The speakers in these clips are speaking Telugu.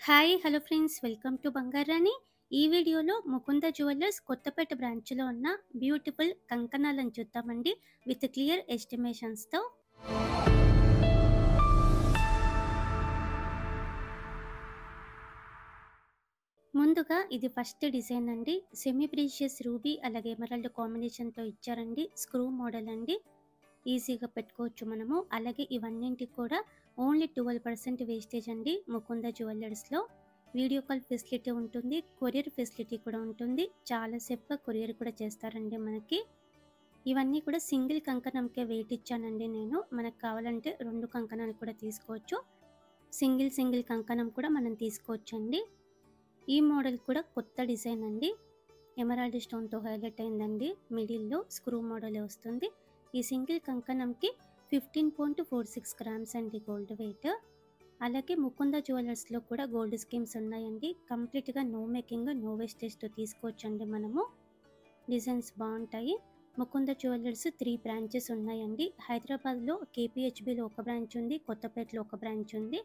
Hi hello friends, welcome to Bangarani. ఈ వీడియోలో ముకుంద జ్యువెలర్స్ కొత్తపేట బ్రాంచ్లో ఉన్న బ్యూటిఫుల్ కంకణాలను చూద్దామండి విత్ క్లియర్ ఎస్టిమేషన్స్తో. ముందుగా ఇది ఫస్ట్ డిజైన్ అండి. సెమీ ప్రీషియస్ రూబీ అలాగే ఎమరాల్డ్ కాంబినేషన్తో ఇచ్చారండి. స్క్రూ మోడల్ అండి, ఈజీగా పెట్టుకోవచ్చు మనము. అలాగే ఇవన్నింటికి కూడా ఓన్లీ 12% వేస్టేజ్ అండి ముకుంద జ్యువెలర్స్లో. వీడియో కాల్ ఫెసిలిటీ ఉంటుంది, కొరియర్ ఫెసిలిటీ కూడా ఉంటుంది. చాలా సేఫ్గా కొరియర్ కూడా చేస్తారండి మనకి. ఇవన్నీ కూడా సింగిల్ కంకణంకే వెయిట్ ఇచ్చానండి నేను. మనకు కావాలంటే 2 కంకణాలు కూడా తీసుకోవచ్చు, సింగిల్ కంకణం కూడా మనం తీసుకోవచ్చండి. ఈ మోడల్ కూడా కొత్త డిజైన్ అండి, ఎమరాల్డ్ స్టోన్తో హైలైట్ అయిందండి. మిడిల్లో స్క్రూ మోడల్ వస్తుంది. ఈ సింగిల్ కంకణంకి 15.46 గ్రామ్స్ అండి గోల్డ్ వెయిట్. అలాగే ముకుంద జ్యువెలర్స్లో కూడా గోల్డ్ స్కీమ్స్ ఉన్నాయండి. కంప్లీట్గా నో మేకింగ్ నో వేస్టేజ్తో తీసుకోవచ్చండి మనము. డిజైన్స్ బాగుంటాయి. ముకుంద జ్యువెలర్స్ 3 బ్రాంచెస్ ఉన్నాయండి. హైదరాబాద్లో కేపీహెచ్బిలో ఒక బ్రాంచ్ ఉంది, కొత్తపేటలో ఒక బ్రాంచ్ ఉంది,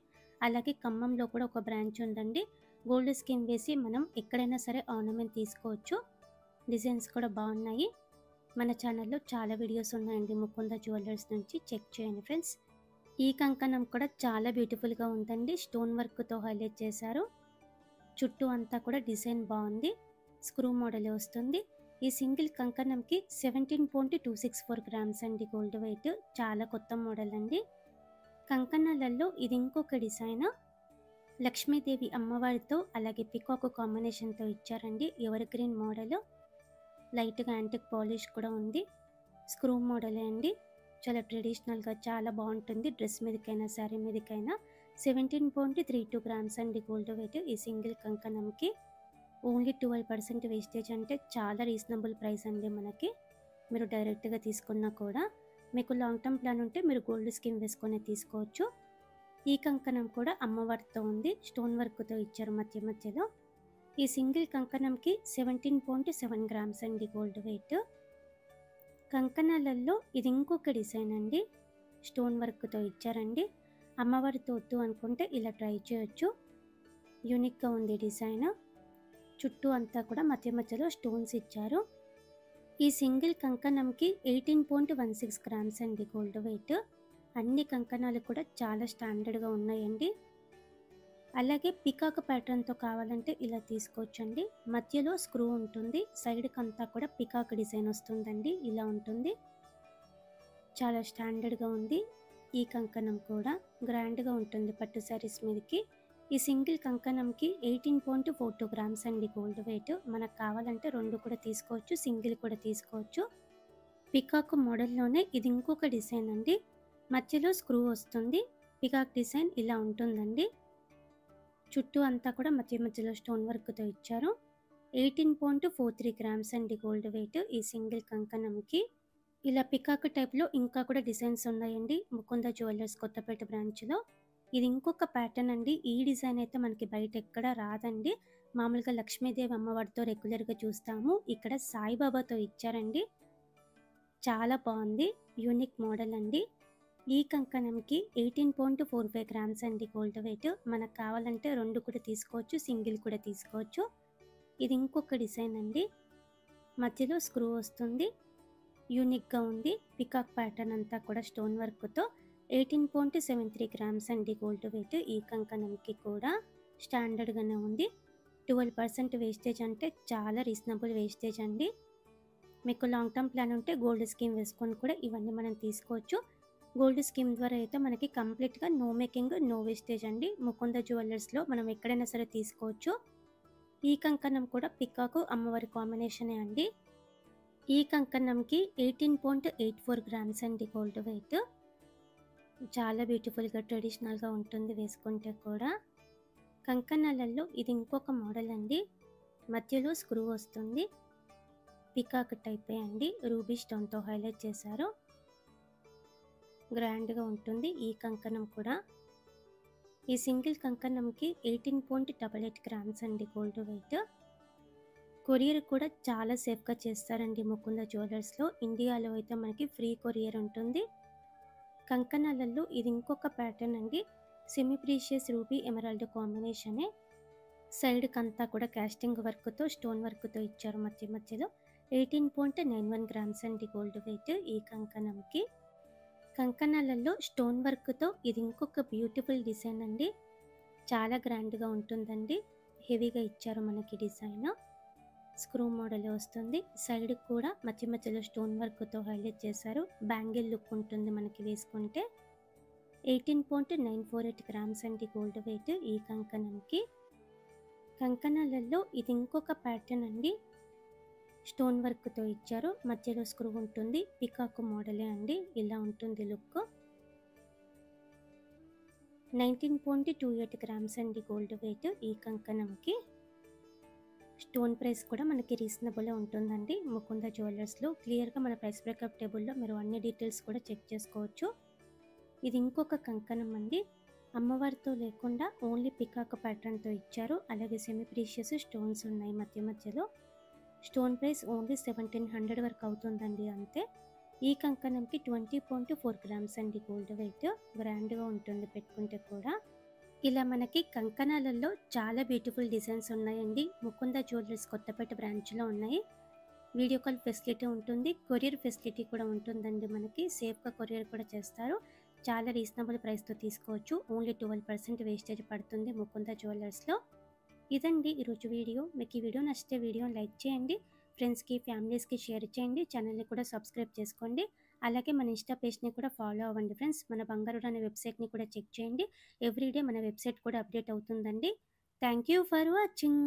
అలాగే ఖమ్మంలో కూడా ఒక బ్రాంచ్ ఉందండి. గోల్డ్ స్కీమ్ వేసి మనం ఎక్కడైనా సరే ఆర్నమెంట్ తీసుకోవచ్చు. డిజైన్స్ కూడా బాగున్నాయి. మన ఛానల్లో చాలా వీడియోస్ ఉన్నాయండి ముకుంద జ్యువెలర్స్ నుంచి, చెక్ చేయండి ఫ్రెండ్స్. ఈ కంకణం కూడా చాలా బ్యూటిఫుల్గా ఉందండి. స్టోన్ వర్క్తో హైలైట్ చేశారు. చుట్టూ అంతా కూడా డిజైన్ బాగుంది, స్క్రూ మోడల్ వస్తుంది. ఈ సింగిల్ కంకణంకి 17.264 గ్రామ్స్ అండి గోల్డ్ వెయిట్. చాలా కొత్త మోడల్ అండి. కంకణాలలో ఇది ఇంకొక డిజైన్. లక్ష్మీదేవి అమ్మవారితో అలాగే పికాక్ కాంబినేషన్తో ఇచ్చారండి. ఎవర్ గ్రీన్ మోడల్, లైట్గా యాంటిక్ పాలిష్ కూడా ఉంది. స్క్రూ మోడలే అండి. చాలా ట్రెడిషనల్గా చాలా బాగుంటుంది. డ్రెస్ మీదకైనా శారీ మీదకైనా. 17.32 గ్రామ్స్ అండి గోల్డ్ వెయిట్. ఈ సింగిల్ కంకణంకి ఓన్లీ 12% వేస్టేజ్ అంటే చాలా రీజనబుల్ ప్రైస్ అండి మనకి. మీరు డైరెక్ట్గా తీసుకున్నా కూడా, మీకు లాంగ్ టర్మ్ ప్లాన్ ఉంటే మీరు గోల్డ్ స్కీమ్ వేసుకొని తీసుకోవచ్చు. ఈ కంకణం కూడా అమ్మవారితో ఉంది, స్టోన్ వర్క్తో ఇచ్చారు మధ్యలో. ఈ సింగిల్ కంకణంకి 17.7 గ్రామ్స్ అండి గోల్డ్ వెయిట్. కంకణాలలో ఇది ఇంకొక డిజైన్ అండి, స్టోన్ వర్క్తో ఇచ్చారండి. అమ్మవారితో వద్దు అనుకుంటే ఇలా ట్రై చేయొచ్చు. యూనిక్గా ఉంది డిజైన్. చుట్టూ అంతా కూడా మధ్యలో స్టోన్స్ ఇచ్చారు. ఈ సింగిల్ కంకణంకి 18.16 గ్రామ్స్ అండి గోల్డ్ వెయిట్. అన్ని కంకణాలు కూడా చాలా స్టాండర్డ్గా ఉన్నాయండి. అలాగే పికాక్ ప్యాటర్న్తో కావాలంటే ఇలా తీసుకోవచ్చండి. మధ్యలో స్క్రూ ఉంటుంది, సైడ్కి అంతా కూడా పికాక్ డిజైన్ వస్తుందండి. ఇలా ఉంటుంది, చాలా స్టాండర్డ్గా ఉంది. ఈ కంకణం కూడా గ్రాండ్గా ఉంటుంది పట్టు శారీస్ మీదకి. ఈ సింగిల్ కంకణంకి 18.42 గ్రామ్స్ అండి గోల్డ్ వెయిట్. మనకు కావాలంటే 2 కూడా తీసుకోవచ్చు, సింగిల్ కూడా తీసుకోవచ్చు. పికాక్ మోడల్లోనే ఇది ఇంకొక డిజైన్ అండి. మధ్యలో స్క్రూ వస్తుంది, పికాక్ డిజైన్ ఇలా ఉంటుందండి. చుట్టూ అంతా కూడా మధ్యలో స్టోన్ వర్క్తో ఇచ్చారు. 18.43 గ్రామ్స్ అండి గోల్డ్ వెయిట్ ఈ సింగిల్ కంకణంకి. ఇలా పికాక్ టైప్లో ఇంకా కూడా డిజైన్స్ ఉన్నాయండి ముకుంద జ్యువెలర్స్ కొత్తపేట బ్రాంచ్లో. ఇది ఇంకొక ప్యాటర్న్ అండి. ఈ డిజైన్ అయితే మనకి బయట ఎక్కడ రాదండి. మామూలుగా లక్ష్మీదేవి అమ్మవారితో రెగ్యులర్గా చూస్తాము, ఇక్కడ సాయిబాబాతో ఇచ్చారండి. చాలా బాగుంది, యూనిక్ మోడల్ అండి. ఈ కంకణంకి 18.45 గ్రామ్స్ అండి గోల్డ్ వెయిట్. మనకు కావాలంటే 2 కూడా తీసుకోవచ్చు, సింగిల్ కూడా తీసుకోవచ్చు. ఇది ఇంకొక డిజైన్ అండి. మధ్యలో స్క్రూ వస్తుంది, యూనిక్గా ఉంది. పికాక్ ప్యాటర్న్ అంతా కూడా స్టోన్ వర్క్తో 18.73 గ్రామ్స్ అండి గోల్డ్ వెయిట్. ఈ కంకణంకి కూడా స్టాండర్డ్గానే ఉంది. 12% వేస్టేజ్ అంటే చాలా రీజనబుల్ వేస్టేజ్ అండి. మీకు లాంగ్ టర్మ్ ప్లాన్ ఉంటే గోల్డ్ స్కీమ్ వేసుకొని కూడా ఇవన్నీ మనం తీసుకోవచ్చు. గోల్డ్ స్కీమ్ ద్వారా అయితే మనకి కంప్లీట్గా నో మేకింగ్ నో వేస్టేజ్ అండి. ముకుంద జ్యువెలర్స్లో మనం ఎక్కడైనా సరే తీసుకోవచ్చు. ఈ కంకణం కూడా పికాకు అమ్మవారి కాంబినేషనే అండి. ఈ కంకణంకి 18.84 గ్రామ్స్ అండి గోల్డ్ వెయిట్. చాలా బ్యూటిఫుల్గా ట్రెడిషనల్గా ఉంటుంది వేసుకుంటే కూడా. కంకణాలలో ఇది ఇంకొక మోడల్ అండి. మధ్యలో స్క్రూ వస్తుంది, పికాక్ టైపే అండి. రూబీ స్టోన్తో హైలైట్ చేశారు, గ్రాండ్గా ఉంటుంది ఈ కంకణం కూడా. ఈ సింగిల్ కంకణంకి 18.88 గ్రామ్స్ అండి గోల్డ్ వెయిట్. కొరియర్ కూడా చాలా సేఫ్గా చేస్తారండి ముకుంద జ్యువెలర్స్లో. ఇండియాలో అయితే మనకి ఫ్రీ కొరియర్ ఉంటుంది. కంకణాలలో ఇది ఇంకొక ప్యాటర్న్ అండి. సెమీ ప్రీషియస్ రూబీ ఎమరాల్డ్ కాంబినేషనే. సైడ్‌కంతా కూడా కాస్టింగ్ వర్క్‌తో, స్టోన్ వర్క్‌తో ఇచ్చారు మధ్య మధ్యలో. 18.91 గ్రామ్స్ అండి గోల్డ్ వెయిట్ ఈ కంకణంకి. కంకణాలలో స్టోన్ వర్క్‌తో ఇది ఇంకొక బ్యూటిఫుల్ డిజైన్ అండి. చాలా గ్రాండ్‌గా ఉంటుందండి. హెవీగా ఇచ్చారు మనకి డిజైన్. స్క్రూ మోడల్ వస్తుంది. సైడ్ కూడా మధ్య మధ్యలో స్టోన్ వర్క్‌తో హైలైట్ చేశారు. బ్యాంగిల్ లుక్ ఉంటుంది మనకి వేసుకుంటే. 18.948 గ్రామ్స్ అండి గోల్డ్ వెయిట్ ఈ కంకణంకి. కంకణాలలో ఇది ఇంకొక ప్యాటర్న్ అండి. స్టోన్ వర్క్‌తో ఇచ్చారు. మధ్యలో స్క్రూ ఉంటుంది. పికాక్ మోడలే అండి. ఇలా ఉంటుంది లుక్. 19.28 గ్రామ్స్ అండి గోల్డ్ వెయిట్ ఈ కంకణంకి. స్టోన్ ప్రైస్ కూడా మనకి రీజనబుల్‌గా ఉంటుందండి. ముకుంద జ్యువెలర్స్‌లో క్లియర్‌గా మన ప్రైస్ బ్రేకప్ టేబుల్‌లో మీరు అన్ని డీటెయిల్స్ కూడా చెక్ చేసుకోవచ్చు. ఇది ఇంకొక కంకణం అండి. అమ్మవారితో లేకుండా ఓన్లీ పికాక్ ప్యాటర్న్‌తో ఇచ్చారు. అలాగే సెమీ ప్రీషియస్ స్టోన్స్ ఉన్నాయి మధ్య మధ్యలో. స్టోన్ ప్రైస్ ఓన్లీ 1700 వరకు అవుతుందండి అంతే. ఈ కంకణంకి 20.4 గ్రామ్స్ అండి గోల్డ్ వెయిట్. గ్రాండ్‌గా ఉంటుంది పెట్టుకుంటే కూడా. ఇలా మనకి కంకణాలలో చాలా బ్యూటిఫుల్ డిజైన్స్ ఉన్నాయండి. ముకుంద జ్యువెలర్స్ కొత్తపేట బ్రాంచ్‌లో ఉన్నాయి. వీడియో కాల్ ఫెసిలిటీ ఉంటుంది. కొరియర్ ఫెసిలిటీ కూడా ఉంటుందండి మనకి. సేఫ్‌గా కొరియర్ కూడా చేస్తారు. చాలా రీజనబుల్ ప్రైస్‌తో తీసుకోవచ్చు. ఓన్లీ 12% వేస్టేజ్ పడుతుంది ముకుంద జ్యువెలర్స్‌లో. ఇదండి ఈరోజు వీడియో. మీకు ఈ వీడియో నచ్చితే వీడియోని లైక్ చేయండి. ఫ్రెండ్స్‌కి, ఫ్యామిలీస్‌కి షేర్ చేయండి. ఛానల్‌ని కూడా సబ్స్క్రైబ్ చేసుకోండి. అలాగే మన ఇన్‌స్టా పేజ్‌ని కూడా ఫాలో అవ్వండి ఫ్రెండ్స్. మన బంగారు అనే వెబ్‌సైట్‌ని కూడా చెక్ చేయండి. ఎవ్రీడే మన వెబ్‌సైట్ కూడా అప్డేట్ అవుతుందండి. Thank you for watching.